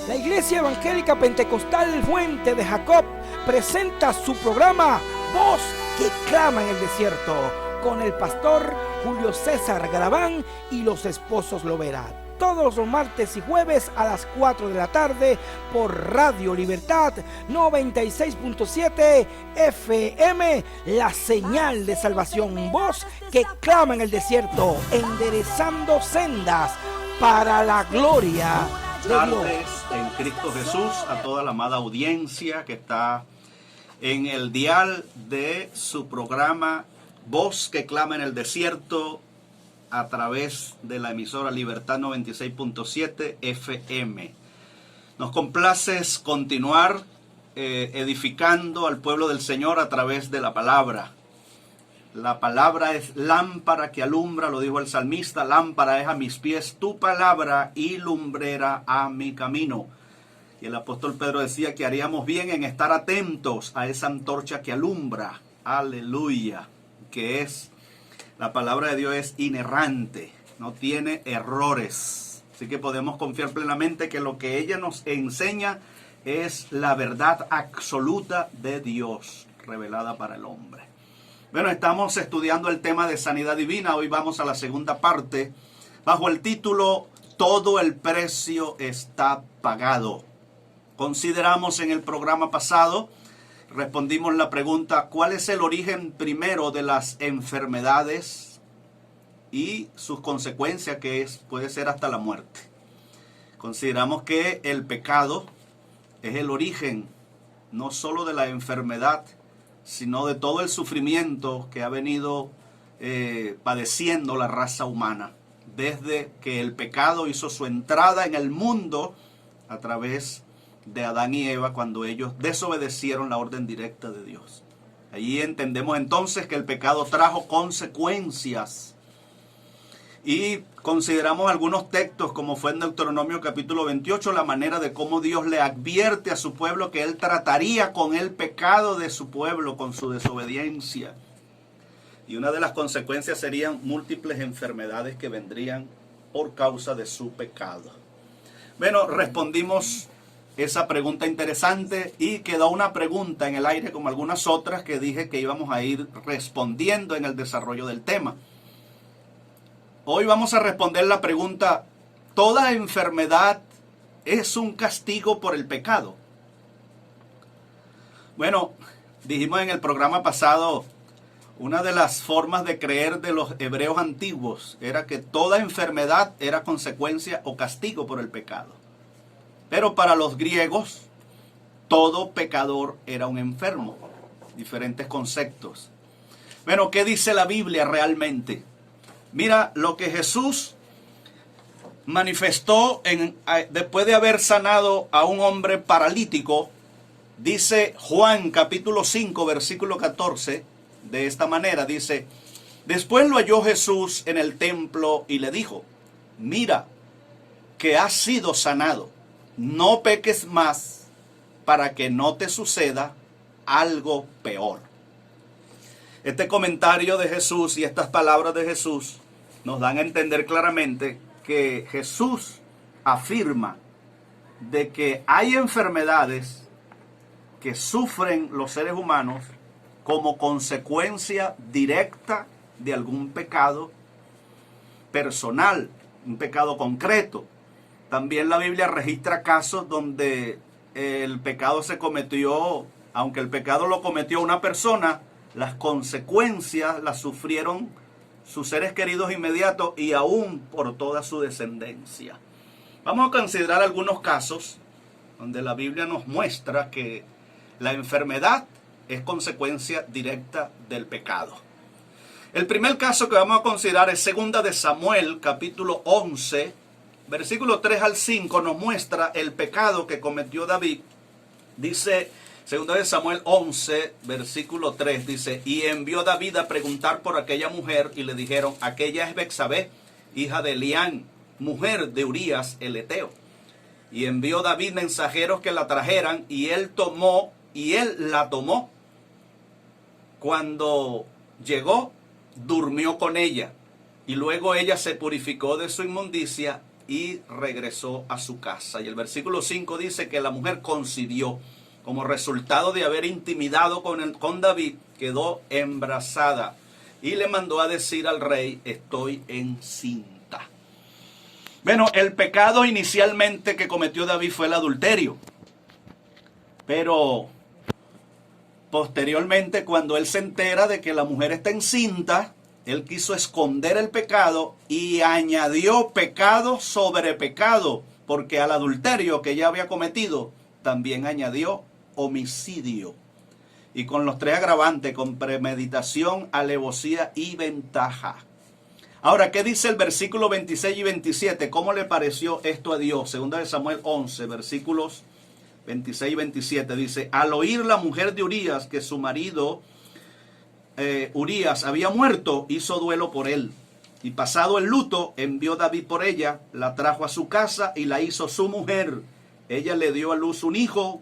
La Iglesia Evangélica Pentecostal Fuente de Jacob presenta su programa Voz que clama en el desierto, con el pastor Julio César Garaván y los esposos Lovera. Todos los martes y jueves a las 4 de la tarde por Radio Libertad 96.7 FM, la señal de salvación. Voz que clama en el desierto, enderezando sendas para la gloria de Dios. En Cristo Jesús, a toda la amada audiencia que está en el dial de su programa Voz que clama en el desierto, a través de la emisora Libertad 96.7 FM. Nos complace continuar edificando al pueblo del Señor a través de la palabra. La palabra es lámpara que alumbra, lo dijo el salmista, lámpara es a mis pies tu palabra y lumbrera a mi camino. Y el apóstol Pedro decía que haríamos bien en estar atentos a esa antorcha que alumbra, aleluya, que es... La palabra de Dios es inerrante, no tiene errores. Así que podemos confiar plenamente que lo que ella nos enseña es la verdad absoluta de Dios, revelada para el hombre. Bueno, estamos estudiando el tema de sanidad divina. Hoy vamos a la segunda parte, bajo el título Todo el precio está pagado. Consideramos en el programa pasado, respondimos la pregunta, ¿cuál es el origen primero de las enfermedades y sus consecuencias, que puede ser hasta la muerte? Consideramos que el pecado es el origen no solo de la enfermedad, sino de todo el sufrimiento que ha venido padeciendo la raza humana, desde que el pecado hizo su entrada en el mundo a través de Adán y Eva, cuando ellos desobedecieron la orden directa de Dios. Allí entendemos entonces que el pecado trajo consecuencias. Y consideramos algunos textos, como fue en Deuteronomio capítulo 28, la manera de cómo Dios le advierte a su pueblo que Él trataría con el pecado de su pueblo, con su desobediencia. Y una de las consecuencias serían múltiples enfermedades que vendrían por causa de su pecado. Bueno, respondimos esa pregunta interesante y quedó una pregunta en el aire, como algunas otras que dije que íbamos a ir respondiendo en el desarrollo del tema. Hoy vamos a responder la pregunta, ¿toda enfermedad es un castigo por el pecado? Bueno, dijimos en el programa pasado, una de las formas de creer de los hebreos antiguos era que toda enfermedad era consecuencia o castigo por el pecado. Pero para los griegos, todo pecador era un enfermo. Diferentes conceptos. Bueno, ¿qué dice la Biblia realmente? Mira lo que Jesús manifestó después de haber sanado a un hombre paralítico. Dice Juan capítulo 5, versículo 14, de esta manera, dice: después lo halló Jesús en el templo y le dijo: mira, que has sido sanado. No peques más para que no te suceda algo peor. Este comentario de Jesús y estas palabras de Jesús nos dan a entender claramente que Jesús afirma de que hay enfermedades que sufren los seres humanos como consecuencia directa de algún pecado personal, un pecado concreto. También la Biblia registra casos donde el pecado se cometió, aunque el pecado lo cometió una persona, las consecuencias las sufrieron sus seres queridos inmediatos y aún por toda su descendencia. Vamos a considerar algunos casos donde la Biblia nos muestra que la enfermedad es consecuencia directa del pecado. El primer caso que vamos a considerar es 2 de Samuel, capítulo 11, versículo 3 al 5, nos muestra el pecado que cometió David. Dice 2 de Samuel 11, versículo 3, dice: y envió David a preguntar por aquella mujer, y le dijeron: aquella es Betsabé, hija de Elián, mujer de Urías el Eteo. Y envió David mensajeros que la trajeran, y él la tomó. Cuando llegó, durmió con ella, y luego ella se purificó de su inmundicia y regresó a su casa. Y el versículo 5 dice que la mujer concibió. Como resultado de haber intimidado con David, quedó embarazada y le mandó a decir al rey: estoy encinta. Bueno, el pecado inicialmente que cometió David fue el adulterio. Pero posteriormente, cuando él se entera de que la mujer está encinta, él quiso esconder el pecado y añadió pecado sobre pecado, porque al adulterio que ya había cometido también añadió homicidio. Y con los tres agravantes: con premeditación, alevosía y ventaja. Ahora, ¿qué dice el versículo 26 y 27? ¿Cómo le pareció esto a Dios? Segunda de Samuel 11, versículos 26 y 27. Dice: al oír la mujer de Urías que su marido Urías había muerto, hizo duelo por él. Y pasado el luto, envió David por ella, la trajo a su casa y la hizo su mujer. Ella le dio a luz un hijo.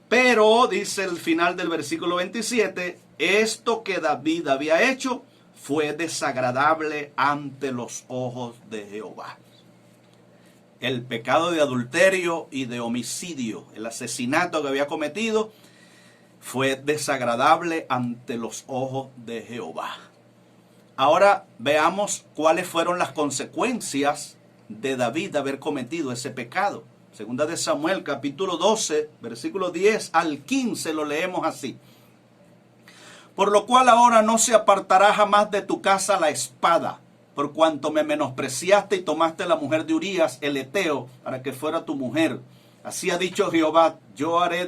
Pero, dice el final del versículo 27, esto que David había hecho fue desagradable ante los ojos de Jehová. El pecado de adulterio y de homicidio, el asesinato que había cometido, fue desagradable ante los ojos de Jehová. Ahora veamos cuáles fueron las consecuencias de David de haber cometido ese pecado. Segunda de Samuel, capítulo 12, versículo 10 al 15, lo leemos así. Por lo cual ahora no se apartará jamás de tu casa la espada, por cuanto me menospreciaste y tomaste la mujer de Urías, el heteo, para que fuera tu mujer. Así ha dicho Jehová: yo haré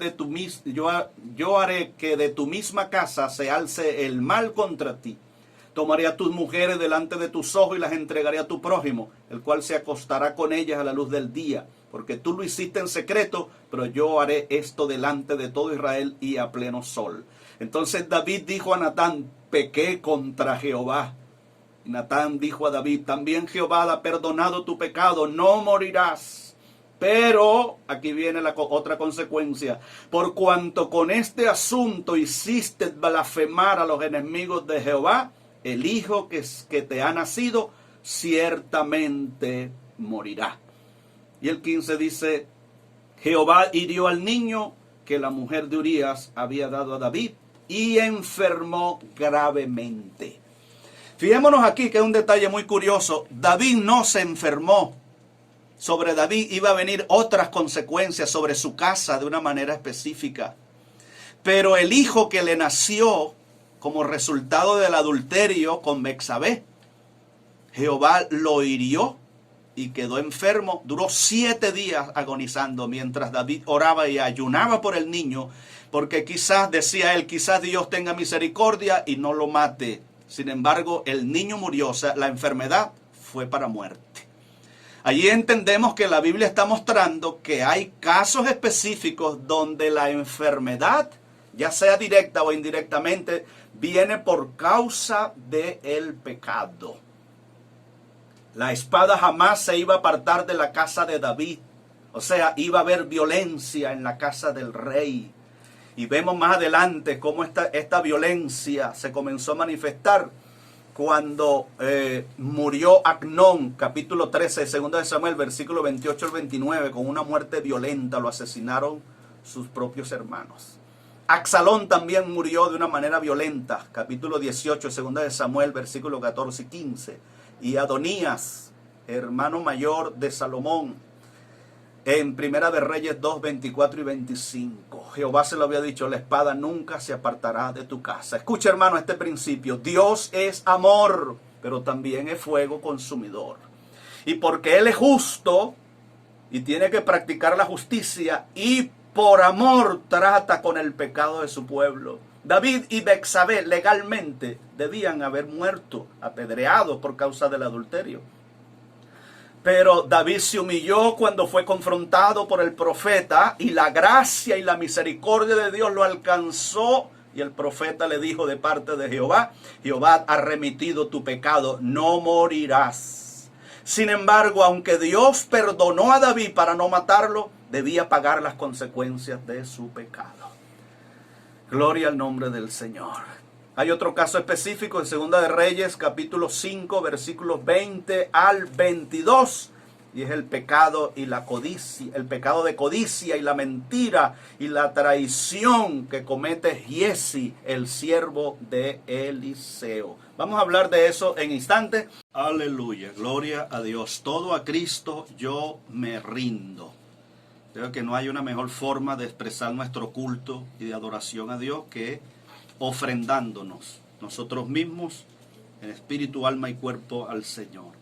que de tu misma casa se alce el mal contra ti. Tomaré a tus mujeres delante de tus ojos y las entregaré a tu prójimo, el cual se acostará con ellas a la luz del día. Porque tú lo hiciste en secreto, pero yo haré esto delante de todo Israel y a pleno sol. Entonces David dijo a Natán: pequé contra Jehová. Y Natán dijo a David: también Jehová ha perdonado tu pecado, no morirás. Pero, aquí viene la otra consecuencia: por cuanto con este asunto hiciste blasfemar a los enemigos de Jehová, el hijo que te ha nacido ciertamente morirá. Y el 15 dice: Jehová hirió al niño que la mujer de Urías había dado a David y enfermó gravemente. Fijémonos aquí que es un detalle muy curioso. David no se enfermó. Sobre David iba a venir otras consecuencias sobre su casa de una manera específica. Pero el hijo que le nació como resultado del adulterio con Betsabé, Jehová lo hirió y quedó enfermo. Duró 7 días agonizando mientras David oraba y ayunaba por el niño, porque quizás, decía él, quizás Dios tenga misericordia y no lo mate. Sin embargo, el niño murió, o sea, la enfermedad fue para muerte. Allí entendemos que la Biblia está mostrando que hay casos específicos donde la enfermedad, ya sea directa o indirectamente, viene por causa del pecado. La espada jamás se iba a apartar de la casa de David. O sea, iba a haber violencia en la casa del rey. Y vemos más adelante cómo esta violencia se comenzó a manifestar cuando murió Acnón, capítulo 13, 2 de Samuel, versículo 28 al 29, con una muerte violenta. Lo asesinaron sus propios hermanos. Absalón también murió de una manera violenta, capítulo 18, 2 de Samuel, versículo 14 y 15. Y Adonías, hermano mayor de Salomón, en Primera de Reyes 2, 24 y 25. Jehová se lo había dicho: la espada nunca se apartará de tu casa. Escucha, hermano, este principio. Dios es amor, pero también es fuego consumidor. Y porque Él es justo y tiene que practicar la justicia, y por amor trata con el pecado de su pueblo. David y Betsabé legalmente debían haber muerto apedreados por causa del adulterio. Pero David se humilló cuando fue confrontado por el profeta, y la gracia y la misericordia de Dios lo alcanzó. Y el profeta le dijo de parte de Jehová: Jehová ha remitido tu pecado, no morirás. Sin embargo, aunque Dios perdonó a David para no matarlo, debía pagar las consecuencias de su pecado. Gloria al nombre del Señor. Hay otro caso específico en Segunda de Reyes, capítulo 5, versículos 20 al 22, y es el pecado y la codicia, el pecado de codicia y la mentira y la traición que comete Giezi, el siervo de Eliseo. Vamos a hablar de eso en instantes. Aleluya, gloria a Dios. Todo a Cristo yo me rindo. Creo que no hay una mejor forma de expresar nuestro culto y de adoración a Dios que ofrendándonos nosotros mismos en espíritu, alma y cuerpo al Señor.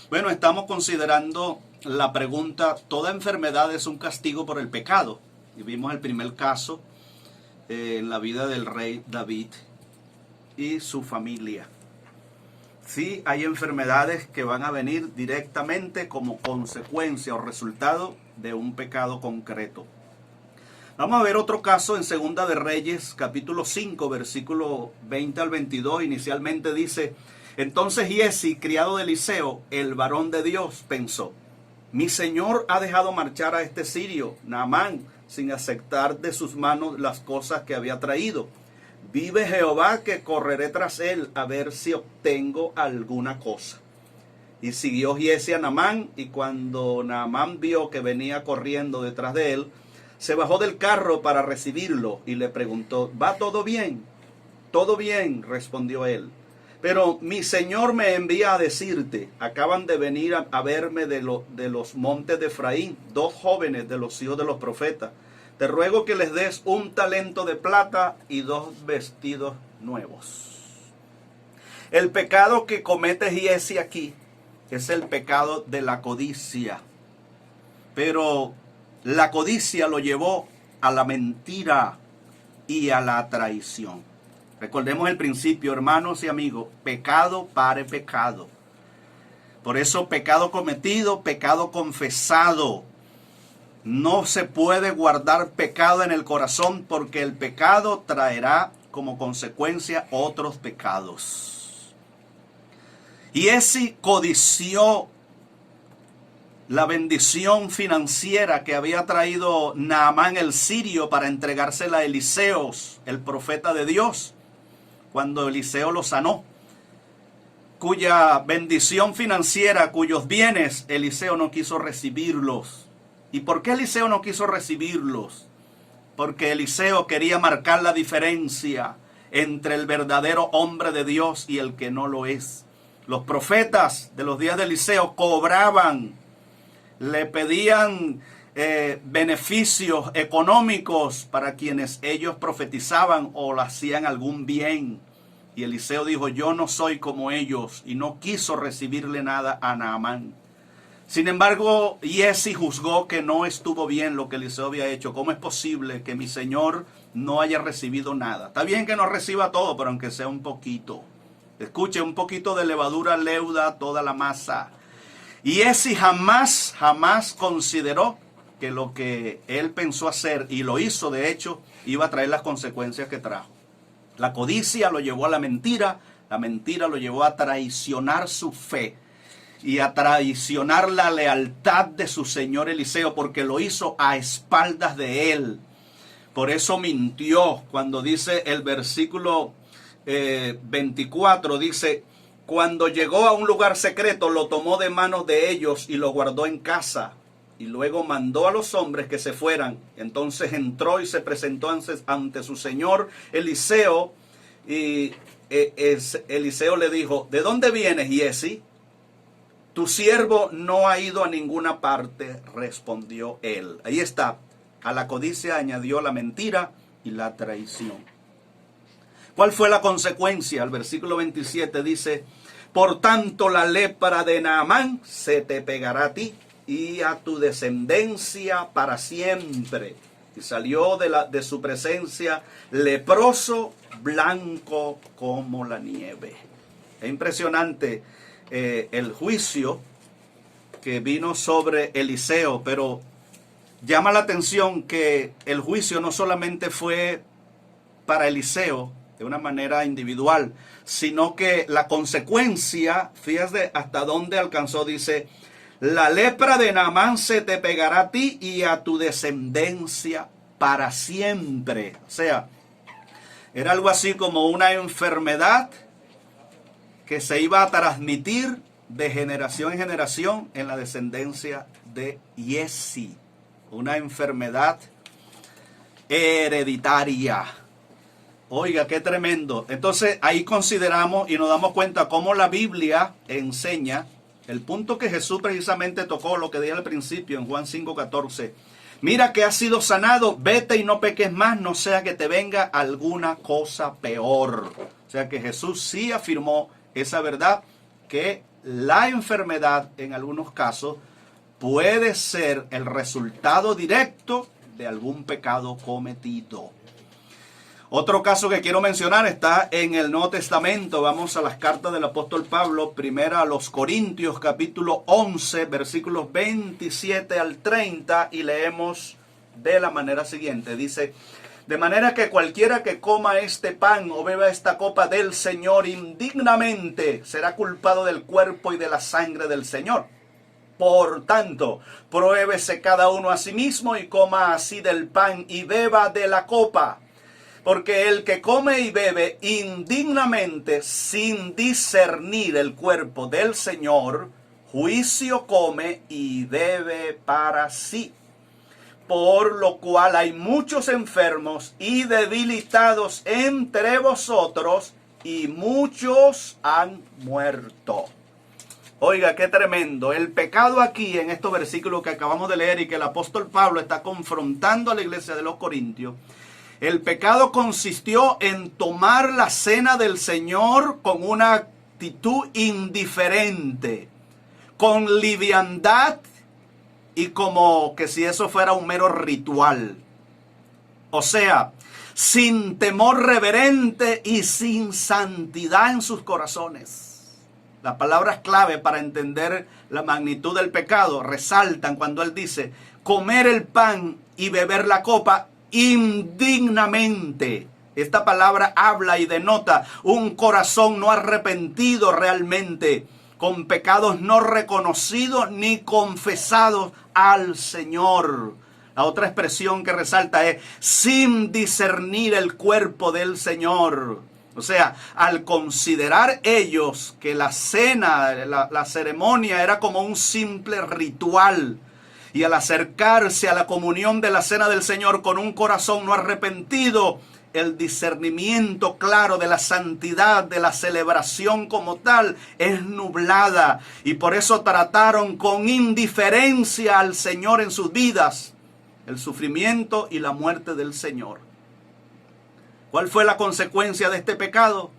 Bueno, estamos considerando la pregunta, ¿toda enfermedad es un castigo por el pecado? Y vimos el primer caso en la vida del rey David y su familia. Sí, hay enfermedades que van a venir directamente como consecuencia o resultado de un pecado concreto. Vamos a ver otro caso en Segunda de Reyes, capítulo 5, versículo 20 al 22. Inicialmente dice: entonces Giezi, criado de Eliseo, el varón de Dios, pensó: mi señor ha dejado marchar a este sirio, Naamán, sin aceptar de sus manos las cosas que había traído. Vive Jehová que correré tras él a ver si obtengo alguna cosa. Y siguió Giezi a Naamán, y cuando Naamán vio que venía corriendo detrás de él, se bajó del carro para recibirlo y le preguntó: ¿va todo bien? Todo bien, respondió él. Pero mi señor me envía a decirte: acaban de venir a verme de los montes de Efraín, 2 jóvenes de los hijos de los profetas. Te ruego que les des un talento de plata y 2 vestidos nuevos. El pecado que comete Giezi aquí es el pecado de la codicia. Pero la codicia lo llevó a la mentira y a la traición. Recordemos el principio, hermanos y amigos: pecado pare pecado. Por eso, pecado cometido, pecado confesado. No se puede guardar pecado en el corazón, porque el pecado traerá como consecuencia otros pecados. Giezi codició la bendición financiera que había traído Naamán el sirio para entregársela a Eliseo, el profeta de Dios, cuando Eliseo lo sanó, cuya bendición financiera, cuyos bienes Eliseo no quiso recibirlos. ¿Y por qué Eliseo no quiso recibirlos? Porque Eliseo quería marcar la diferencia entre el verdadero hombre de Dios y el que no lo es. Los profetas de los días de Eliseo cobraban, le pedían beneficios económicos para quienes ellos profetizaban o le hacían algún bien. Y Eliseo dijo: yo no soy como ellos, y no quiso recibirle nada a Naamán. Sin embargo, Giezi juzgó que no estuvo bien lo que Eliseo había hecho. ¿Cómo es posible que mi señor no haya recibido nada? Está bien que no reciba todo, pero aunque sea un poquito. Escuche, un poquito de levadura leuda toda la masa. Y Giezi jamás consideró que lo que él pensó hacer, y lo hizo de hecho, iba a traer las consecuencias que trajo. La codicia lo llevó a la mentira lo llevó a traicionar su fe y a traicionar la lealtad de su señor Eliseo, porque lo hizo a espaldas de él. Por eso mintió. Cuando dice el versículo 24, dice: cuando llegó a un lugar secreto, lo tomó de manos de ellos y lo guardó en casa. Y luego mandó a los hombres que se fueran. Entonces entró y se presentó ante su señor Eliseo. Y Eliseo le dijo: ¿de dónde vienes, Giezi? Tu siervo no ha ido a ninguna parte, respondió él. Ahí está. A la codicia añadió la mentira y la traición. ¿Cuál fue la consecuencia? El versículo 27 dice: por tanto la lepra de Naamán se te pegará a ti y a tu descendencia para siempre. Y salió de su presencia leproso, blanco como la nieve. Es impresionante el juicio que vino sobre Eliseo, pero llama la atención que el juicio no solamente fue para Eliseo de una manera individual, sino que la consecuencia, fíjate hasta dónde alcanzó, dice: la lepra de Naamán se te pegará a ti y a tu descendencia para siempre. O sea, era algo así como una enfermedad que se iba a transmitir de generación en generación en la descendencia de Yesi, una enfermedad hereditaria. Oiga, qué tremendo. Entonces ahí consideramos y nos damos cuenta cómo la Biblia enseña el punto que Jesús precisamente tocó, lo que dije al principio en Juan 5:14. Mira que has sido sanado, vete y no peques más, no sea que te venga alguna cosa peor. O sea que Jesús sí afirmó esa verdad, que la enfermedad en algunos casos puede ser el resultado directo de algún pecado cometido. Otro caso que quiero mencionar está en el Nuevo Testamento. Vamos a las cartas del apóstol Pablo, primera a los Corintios, capítulo 11, versículos 27 al 30, y leemos de la manera siguiente. Dice: de manera que cualquiera que coma este pan o beba esta copa del Señor indignamente será culpado del cuerpo y de la sangre del Señor. Por tanto, pruébese cada uno a sí mismo y coma así del pan y beba de la copa. Porque el que come y bebe indignamente sin discernir el cuerpo del Señor, juicio come y bebe para sí. Por lo cual hay muchos enfermos y debilitados entre vosotros, y muchos han muerto. Oiga, qué tremendo. El pecado aquí, en estos versículos que acabamos de leer y que el apóstol Pablo está confrontando a la iglesia de los Corintios, el pecado consistió en tomar la cena del Señor con una actitud indiferente, con liviandad y como que si eso fuera un mero ritual. O sea, sin temor reverente y sin santidad en sus corazones. Las palabras clave para entender la magnitud del pecado resaltan cuando él dice: comer el pan y beber la copa indignamente. Esta palabra habla y denota un corazón no arrepentido realmente, con pecados no reconocidos ni confesados al Señor. La otra expresión que resalta es sin discernir el cuerpo del Señor. O sea, al considerar ellos que la cena, la ceremonia era como un simple ritual, y al acercarse a la comunión de la cena del Señor con un corazón no arrepentido, el discernimiento claro de la santidad, de la celebración como tal, es nublada. Y por eso trataron con indiferencia al Señor en sus vidas, el sufrimiento y la muerte del Señor. ¿Cuál fue la consecuencia de este pecado?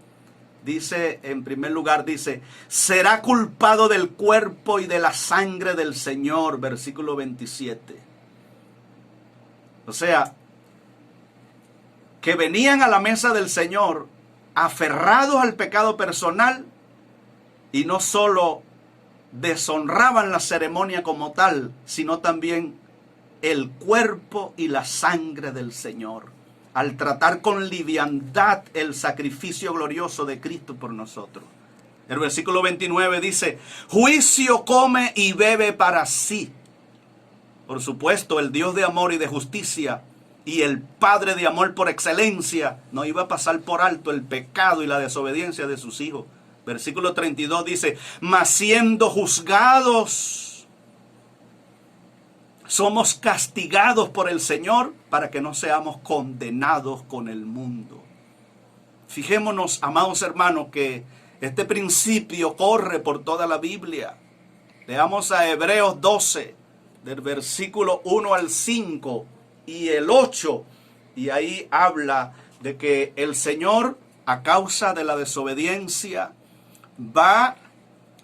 Dice, en primer lugar, dice, será culpado del cuerpo y de la sangre del Señor, versículo 27. O sea, que venían a la mesa del Señor aferrados al pecado personal y no solo deshonraban la ceremonia como tal, sino también el cuerpo y la sangre del Señor, al tratar con liviandad el sacrificio glorioso de Cristo por nosotros. El versículo 29 dice, juicio come y bebe para sí. Por supuesto, el Dios de amor y de justicia y el Padre de amor por excelencia no iba a pasar por alto el pecado y la desobediencia de sus hijos. Versículo 32 dice, mas siendo juzgados, somos castigados por el Señor para que no seamos condenados con el mundo. Fijémonos, amados hermanos, que este principio corre por toda la Biblia. Leamos a Hebreos 12, del versículo 1 al 5 y el 8. Y ahí habla de que el Señor, a causa de la desobediencia, va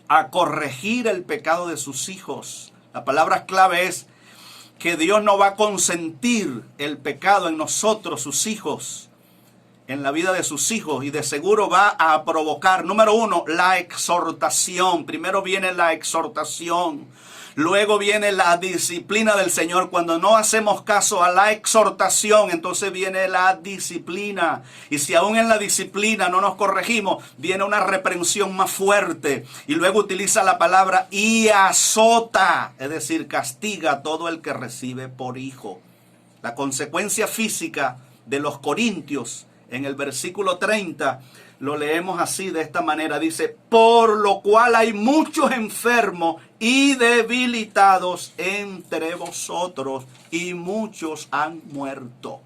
a corregir el pecado de sus hijos. La palabra clave es que Dios no va a consentir el pecado en nosotros, sus hijos, en la vida de sus hijos, y de seguro va a provocar, número uno, la exhortación. Primero viene la exhortación, luego viene la disciplina del Señor. Cuando no hacemos caso a la exhortación, entonces viene la disciplina. Y si aún en la disciplina no nos corregimos, viene una reprensión más fuerte. Y luego utiliza la palabra y azota, es decir, castiga a todo el que recibe por hijo. La consecuencia física de los Corintios, en el versículo 30, lo leemos así, de esta manera. Dice, por lo cual hay muchos enfermos y debilitados entre vosotros, y muchos han muerto.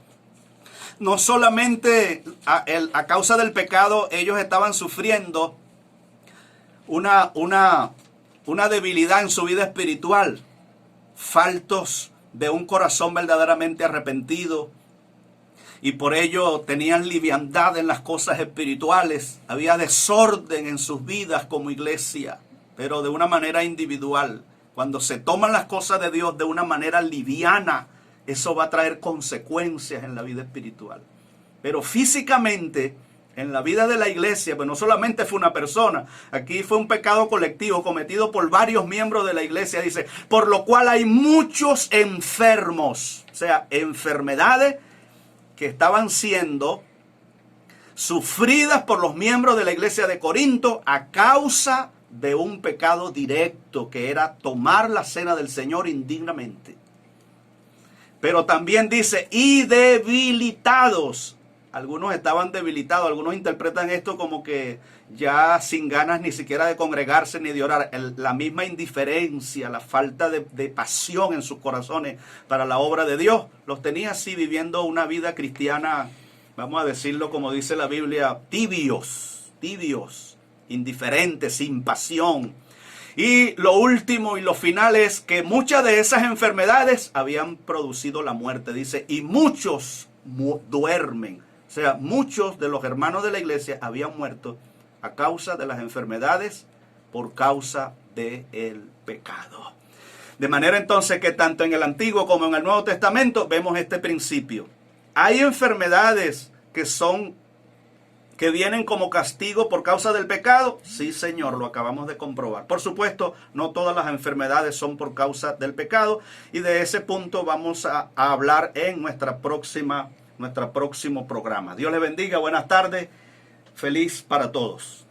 No solamente a causa del pecado ellos estaban sufriendo una debilidad en su vida espiritual, faltos de un corazón verdaderamente arrepentido, y por ello tenían liviandad en las cosas espirituales. Había desorden en sus vidas como iglesia, pero de una manera individual. Cuando se toman las cosas de Dios de una manera liviana, eso va a traer consecuencias en la vida espiritual. Pero físicamente, en la vida de la iglesia, pues no solamente fue una persona, aquí fue un pecado colectivo cometido por varios miembros de la iglesia. Dice, por lo cual hay muchos enfermos, o sea, enfermedades que estaban siendo sufridas por los miembros de la iglesia de Corinto a causa de un pecado directo, que era tomar la cena del Señor indignamente. Pero también dice, y debilitados. Algunos estaban debilitados, algunos interpretan esto como que ya sin ganas ni siquiera de congregarse ni de orar. La misma indiferencia, la falta de pasión en sus corazones para la obra de Dios, los tenía así viviendo una vida cristiana, vamos a decirlo como dice la Biblia, tibios, indiferentes, sin pasión. Y lo último y lo final es que muchas de esas enfermedades habían producido la muerte. Dice, y muchos duermen. O sea, muchos de los hermanos de la iglesia habían muerto a causa de las enfermedades por causa del pecado. De manera entonces que tanto en el Antiguo como en el Nuevo Testamento vemos este principio. Hay enfermedades que vienen como castigo por causa del pecado. Sí, Señor, lo acabamos de comprobar. Por supuesto, no todas las enfermedades son por causa del pecado, y de ese punto vamos a hablar en nuestro próximo programa. Dios les bendiga, buenas tardes, feliz para todos.